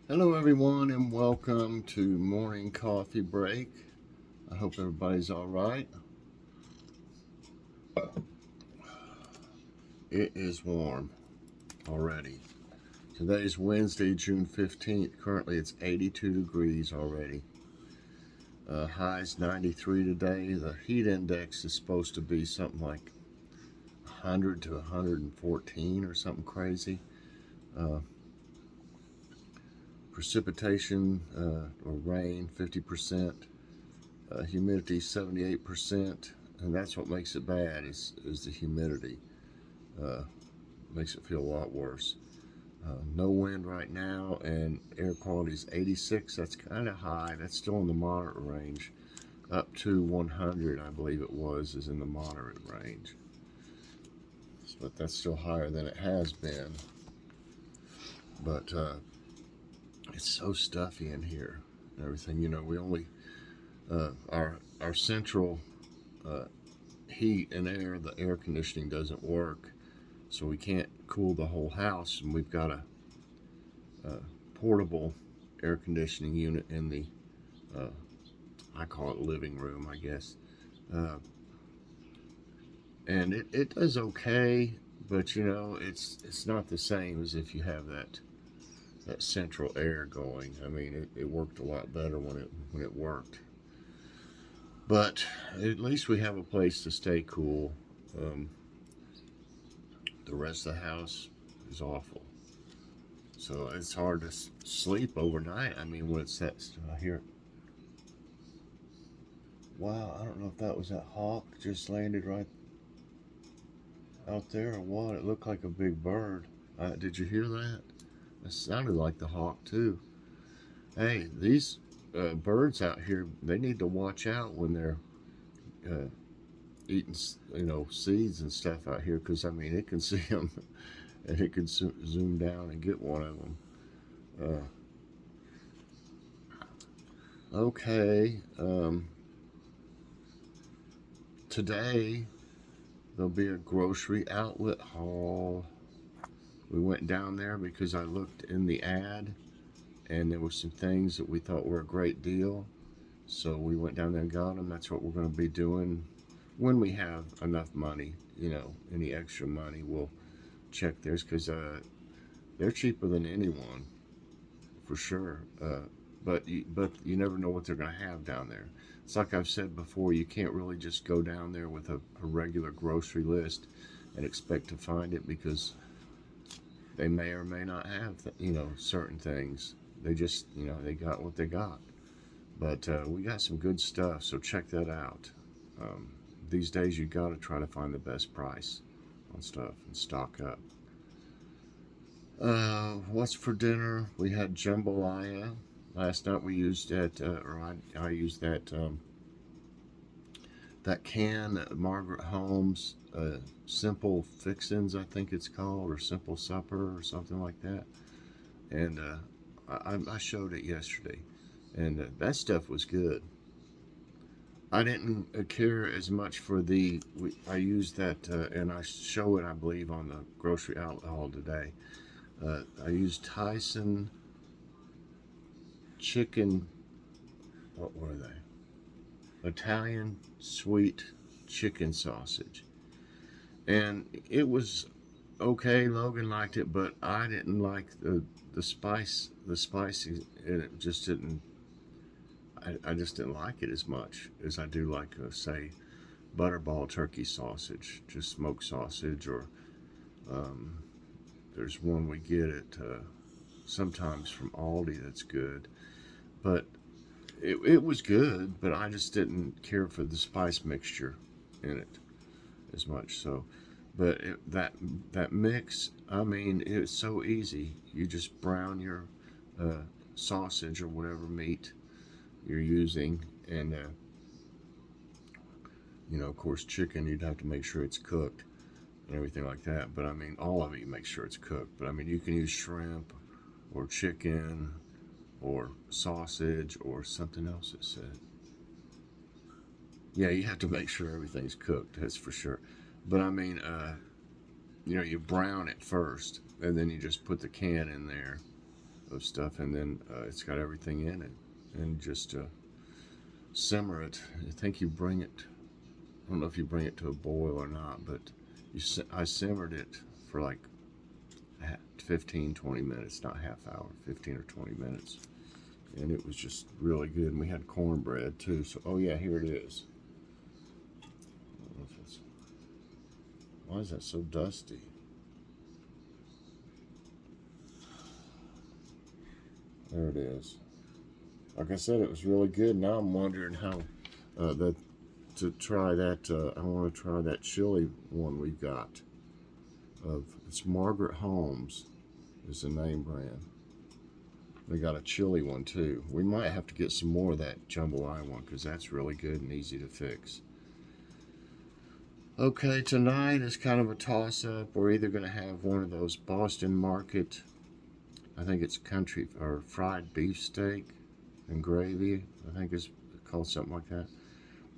Hello everyone and welcome to morning coffee break. I hope everybody's all right. It is warm already. Today's Wednesday, June 15th. Currently it's 82 degrees already. Highs 93 today. The heat index is supposed to be something like 100 to 114 or something crazy. Precipitation or rain 50%. Humidity 78%, and that's what makes it bad is the humidity. Makes it feel a lot worse. No wind right now, and air quality is 86. That's kind of high. That's still in the moderate range. Up to 100, I believe it was, is in the moderate range. But that's still higher than it has been. But it's so stuffy in here and everything. You know, we only our central heat and air, the air conditioning doesn't work, so we can't cool the whole house, and we've got a portable air conditioning unit in the I call it living room, I guess. uh, and it does okay, but you know it's not the same as if you have that central air going. I mean, it worked a lot better when it worked, but at least we have a place to stay cool. um, the rest of the house is awful. So it's hard to sleep overnight. I mean, when it's that, I hear, wow, I don't know if that was that hawk just landed right out there or what. It looked like a big bird. Did you hear that? It sounded like the hawk too. Hey, these birds out here, they need to watch out when they're uh, eating, seeds and stuff out here, because I mean, it can see them and it can zoom down and get one of them. Okay, today there'll be a grocery outlet haul. We went down there because I looked in the ad and there were some things that we thought were a great deal. So we went down there and got them. That's what we're going to be doing when we have enough money. You know, any extra money, we'll check theirs, because they're cheaper than anyone for sure. But you never know what they're going to have down there. It's like I've said before, you can't really just go down there with a regular grocery list and expect to find it, because they may or may not have certain things. They just they got what they got. But we got some good stuff, so check that out. um, these days you got to try to find the best price on stuff and stock up. What's for dinner? We had jambalaya. Last night we used that, I used that can at Margaret Holmes, Simple Fixins, I think it's called, or Simple Supper, or something like that. And I showed it yesterday, and that stuff was good. I didn't care as much for I used that, and I show it, I believe, on the grocery outlet haul today. I used Tyson chicken, what were they? Italian sweet chicken sausage. And it was okay. Logan liked it, but I didn't like the spice, the spicy, and it just didn't. I just didn't like it as much as I do like, say, butterball turkey sausage, just smoked sausage, or um, there's one we get at sometimes from Aldi that's good. But it was good, but I just didn't care for the spice mixture in it as much. So, but that mix, I mean, it's so easy. You just brown your uh, sausage or whatever meat you're using, and of course, chicken. You'd have to make sure it's cooked and everything like that. But I mean, all of it, you make sure it's cooked. But I mean, you can use shrimp or chicken or sausage or something else. It said. Yeah, you have to make sure everything's cooked. That's for sure. But I mean, you brown it first, and then you just put the can in there, of stuff, and then it's got everything in it, and just simmer it. I think you bring it, I don't know if you bring it to a boil or not, but I simmered it for like 15-20 minutes, not half hour, 15 or 20 minutes, and it was just really good. And we had cornbread too. So oh yeah, here it is. I don't know if it's, why is that so dusty? There it is. Like I said, it was really good. Now I'm wondering how to try that. I want to try that chili one we've got. It's Margaret Holmes is the name brand. They got a chili one too. We might have to get some more of that jambalaya one because that's really good and easy to fix. Okay, tonight is kind of a toss-up. We're either going to have one of those Boston Market, I think it's country or fried beef steak and gravy, I think it's called something like that,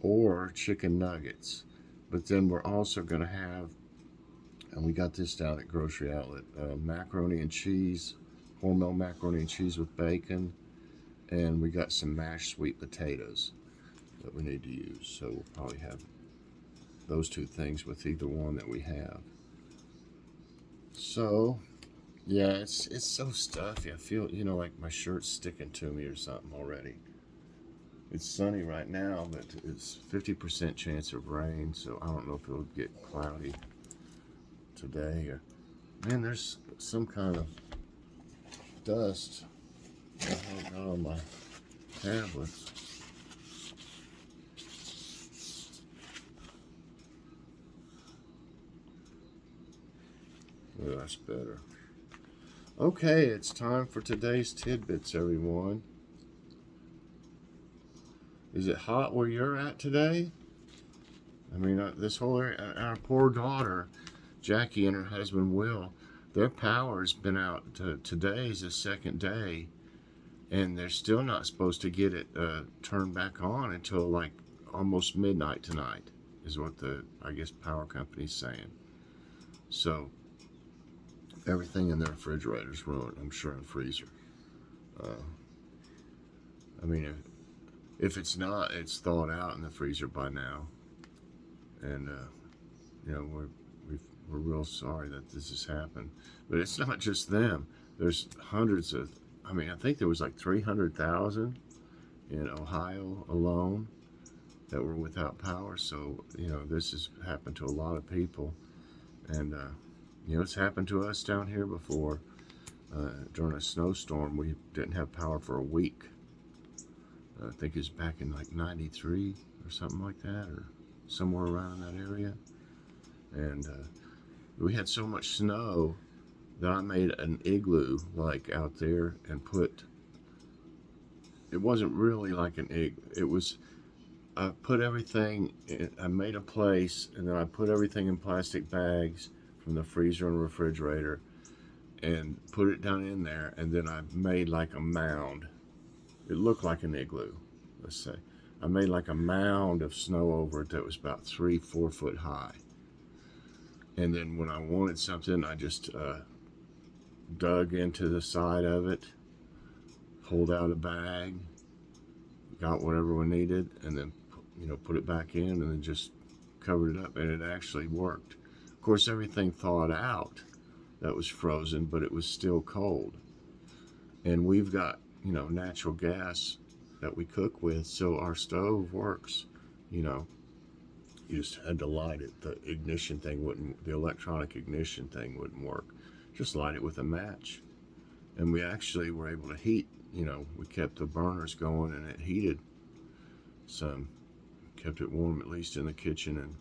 or chicken nuggets. But then we're also going to have, and we got this down at Grocery Outlet, macaroni and cheese, hormel macaroni and cheese with bacon, and we got some mashed sweet potatoes that we need to use. So we'll probably have those two things with either one that we have. So yeah, it's so stuffy. I feel, you know, like my shirt's sticking to me or something already. It's sunny right now, but it's 50% chance of rain, so I don't know if it'll get cloudy today. Or, man, there's some kind of dust I got on my tablet. Oh, that's better. Okay, it's time for today's tidbits, everyone. Is it hot where you're at today? I mean, this whole area, our poor daughter, Jackie, and her husband, Will, their power's been out. Today's the second day, and they're still not supposed to get it turned back on until like almost midnight tonight, is what the, I guess, power company's saying. So everything in their refrigerator's ruined, I'm sure, and freezer. I mean, if it's not, it's thawed out in the freezer by now. And, you know, we're real sorry that this has happened. But it's not just them. There's hundreds of, I mean, I think there was like 300,000 in Ohio alone that were without power. So, you know, this has happened to a lot of people. And, you know, it's happened to us down here before. During a snowstorm, we didn't have power for a week. I think it was back in like 93 or something like that, or somewhere around that area. And we had so much snow that I made an igloo like out there and put, it wasn't really like an igloo. It was, I put everything, I made a place, and then I put everything in plastic bags from the freezer and refrigerator and put it down in there, and then I made like a mound. It looked like an igloo, let's say. I made like a mound of snow over it that was about 3-4 foot high. And then when I wanted something, I just dug into the side of it, pulled out a bag, got whatever we needed, and then, you know, put it back in, and then just covered it up, and it actually worked. Of course, everything thawed out that was frozen, but it was still cold. And we've got, you know, natural gas that we cook with, so our stove works. You know, you just had to light it. The ignition thing wouldn't, the electronic ignition thing wouldn't work. Just light it with a match. And we actually were able to heat, you know, we kept the burners going, and it heated some, kept it warm, at least in the kitchen and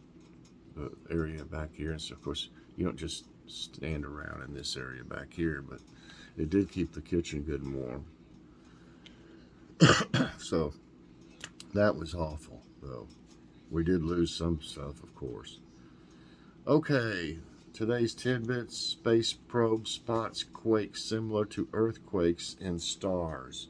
the area back here. And so, of course, you don't just stand around in this area back here, but it did keep the kitchen good and warm. So that was awful, though. We did lose some stuff, of course. Okay, today's tidbits: space probe spots quakes similar to earthquakes in stars.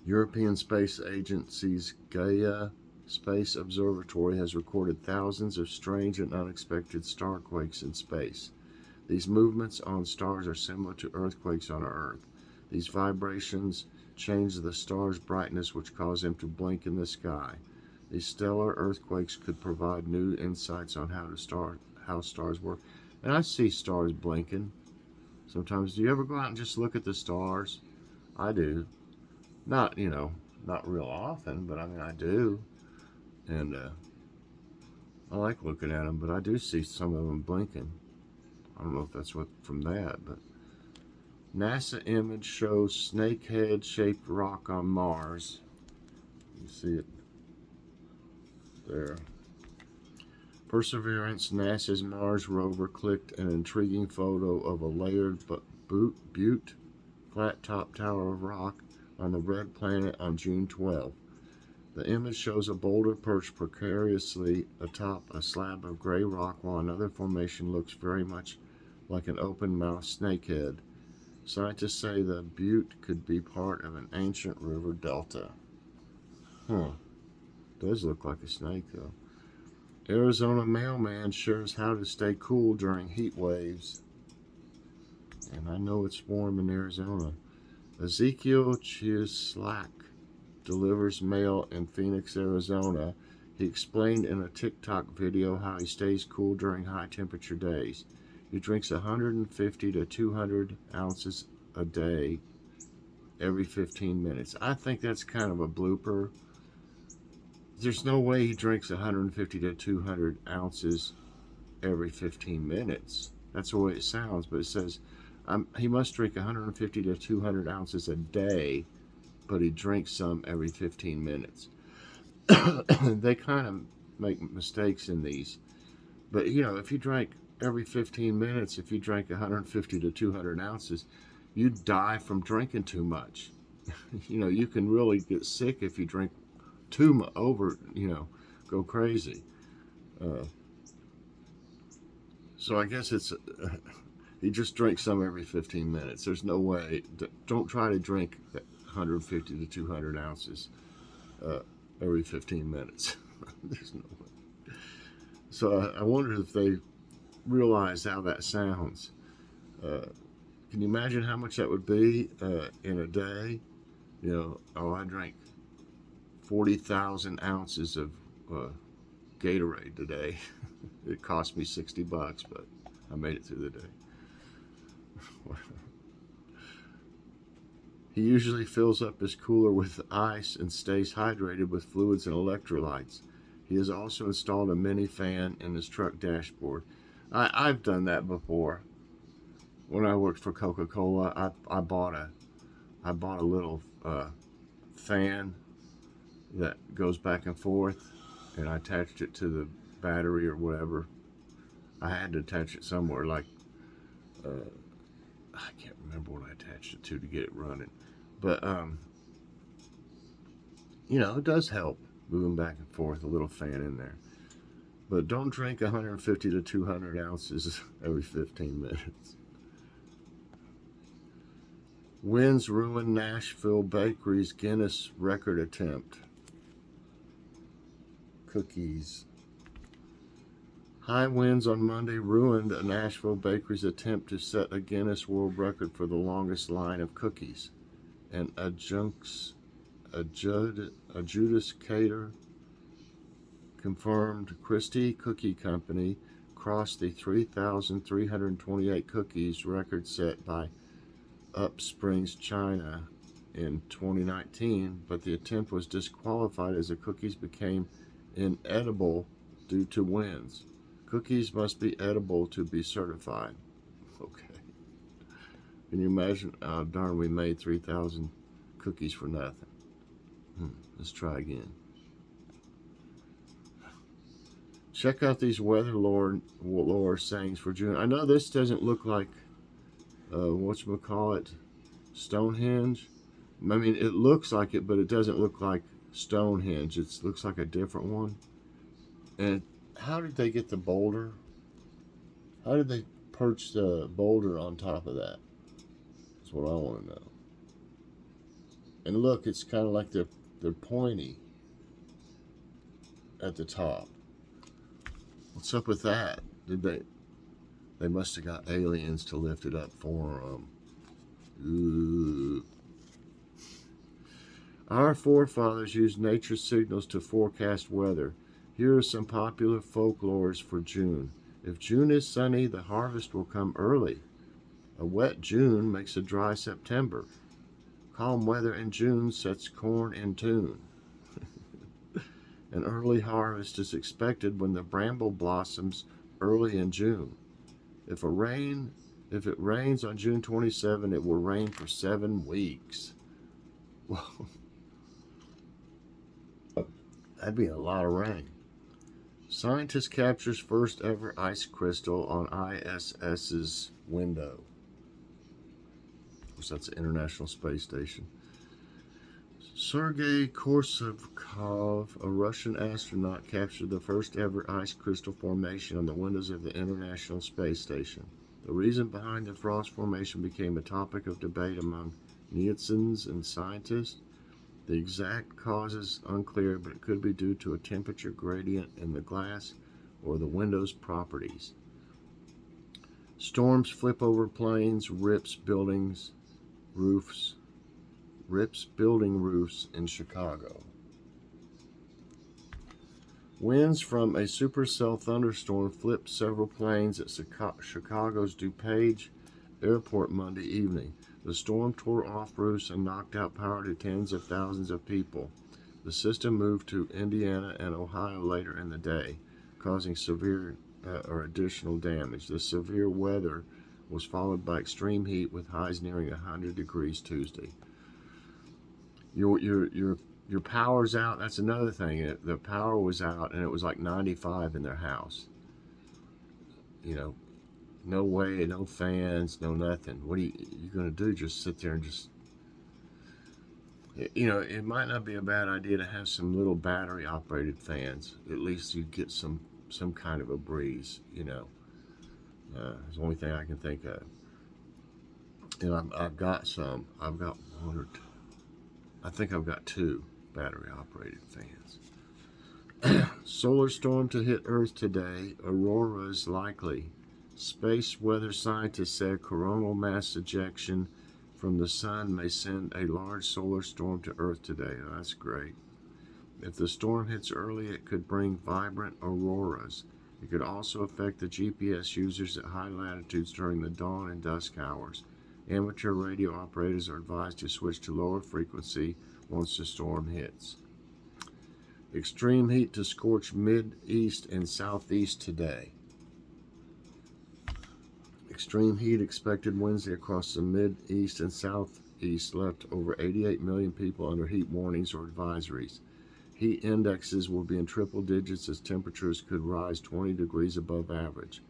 European Space Agency's Gaia Space Observatory has recorded thousands of strange and unexpected starquakes in space. These movements on stars are similar to earthquakes on Earth. These vibrations change the star's brightness, which cause them to blink in the sky. These stellar earthquakes could provide new insights on how stars work. And I see stars blinking sometimes. Do you ever go out and just look at the stars? I do. Not, not real often, but I mean, I do. And I like looking at them, but I do see some of them blinking. I don't know if that's what from that, but NASA image shows snakehead-shaped rock on Mars. You see it there. Perseverance, NASA's Mars rover, clicked an intriguing photo of a layered butte, flat-top tower of rock on the red planet on June 12. The image shows a boulder perched precariously atop a slab of gray rock, while another formation looks very much like an open-mouthed snakehead. Scientists say the butte could be part of an ancient river delta. Does look like a snake, though. Arizona Mailman shares how to stay cool during heat waves. And I know it's warm in Arizona. Ezekiel Chieslak delivers mail in Phoenix, Arizona. He explained in a TikTok video how he stays cool during high temperature days. He drinks 150 to 200 ounces a day every 15 minutes. I think that's kind of a blooper. There's no way he drinks 150 to 200 ounces every 15 minutes. That's the way it sounds, but it says he must drink 150 to 200 ounces a day, but he drinks some every 15 minutes. They kind of make mistakes in these. But, if you drank every 15 minutes, if you drank 150 to 200 ounces, you'd die from drinking too much. You can really get sick if you drink too much, go crazy. So I guess it's, he just drinks some every 15 minutes. There's no way. Don't try to drink 150 to 200 ounces every 15 minutes. There's no way. So I wonder if they realize how that sounds. Can you imagine how much that would be in a day? I drank 40,000 ounces of Gatorade today. It cost me $60, but I made it through the day. He usually fills up his cooler with ice and stays hydrated with fluids and electrolytes. He has also installed a mini fan in his truck dashboard. I've done that before. When I worked for Coca-Cola, I bought a little fan that goes back and forth, and I attached it to the battery or whatever. I had to attach it somewhere, like I can't remember what I attached it to get it running, but it does help moving back and forth, a little fan in there. But don't drink 150 to 200 ounces every 15 minutes. Winds ruin Nashville bakeries' Guinness record attempt. Cookies. High winds on Monday ruined a Nashville bakery's attempt to set a Guinness World Record for the longest line of cookies. An adjudicator confirmed Christie Cookie Company crossed the 3,328 cookies record set by Upsprings China in 2019, but the attempt was disqualified as the cookies became inedible due to winds. Cookies must be edible to be certified. Okay. Can you imagine? Oh, darn, we made 3,000 cookies for nothing. Let's try again. Check out these weather lore sayings for June. I know this doesn't look like, whatchamacallit, Stonehenge. I mean, it looks like it, but it doesn't look like Stonehenge. It looks like a different one. And how did they get the boulder? How did they perch the boulder on top of that? That's what I want to know. And look, it's kind of like they're pointy at the top. What's up with that? They must have got aliens to lift it up for them. Ooh. Our forefathers used nature signals to forecast weather. Here are some popular folklores for June. If June is sunny, the harvest will come early. A wet June makes a dry September. Calm weather in June sets corn in tune. An early harvest is expected when the bramble blossoms early in June. If it rains on June 27, it will rain for 7 weeks. Well, that'd be a lot of rain. Scientist captures first ever ice crystal on ISS's window. Of course, that's the International Space Station. Sergei Korsakov, a Russian astronaut, captured the first ever ice crystal formation on the windows of the International Space Station. The reason behind the frost formation became a topic of debate among Nietzscheans and scientists. The exact cause is unclear, but it could be due to a temperature gradient in the glass or the window's properties. Storms flip over planes, rips building roofs in Chicago. Winds from a supercell thunderstorm flipped several planes at Chicago's DuPage Airport Monday evening. The storm tore off roofs and knocked out power to tens of thousands of people. The system moved to Indiana and Ohio later in the day, causing severe or additional damage. The severe weather was followed by extreme heat with highs nearing 100 degrees Tuesday. Your power's out. That's another thing. The power was out, and it was like 95 in their house. You know, no way, no fans, no nothing. What are you going to do? Just sit there and just, you know, it might not be a bad idea to have some little battery-operated fans. At least you get some kind of a breeze, you know. It's the only thing I can think of. And I've got some. I've got one or two. I think I've got 2 battery-operated fans. Solar storm to hit Earth today. Aurora is likely. Space weather scientists said coronal mass ejection from the sun may send a large solar storm to Earth today. Oh, that's great. If the storm hits early, it could bring vibrant auroras. It could also affect the GPS users at high latitudes during the dawn and dusk hours. Amateur radio operators are advised to switch to lower frequency once the storm hits. Extreme heat to scorch mid-east and southeast today. Extreme heat expected Wednesday across the mid-east and southeast left over 88 million people under heat warnings or advisories. Heat indexes will be in triple digits as temperatures could rise 20 degrees above average.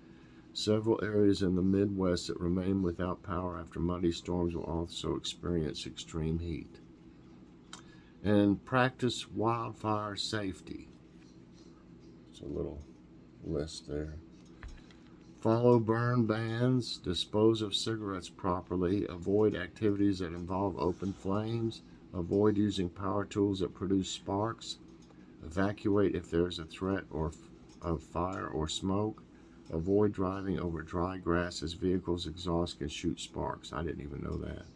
Several areas in the Midwest that remain without power after Monday storms will also experience extreme heat. And practice wildfire safety. It's a little list there. Follow burn bans, dispose of cigarettes properly, avoid activities that involve open flames, avoid using power tools that produce sparks, evacuate if there is a threat of fire or smoke, avoid driving over dry grass as vehicles' exhaust can shoot sparks. I didn't even know that.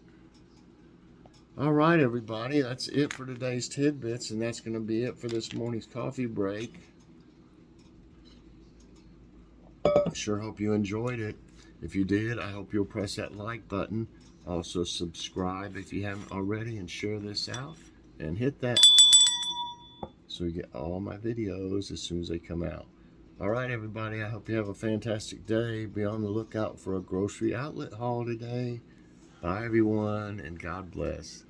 All right, everybody, that's it for today's tidbits, and that's going to be it for this morning's coffee break. I sure hope you enjoyed it. If you did, I hope you'll press that like button. Also subscribe if you haven't already, and share this out, and hit that so you get all my videos as soon as they come out. All right, everybody, I hope you have a fantastic day. Be on the lookout for a grocery outlet haul today. Bye, everyone, and God bless.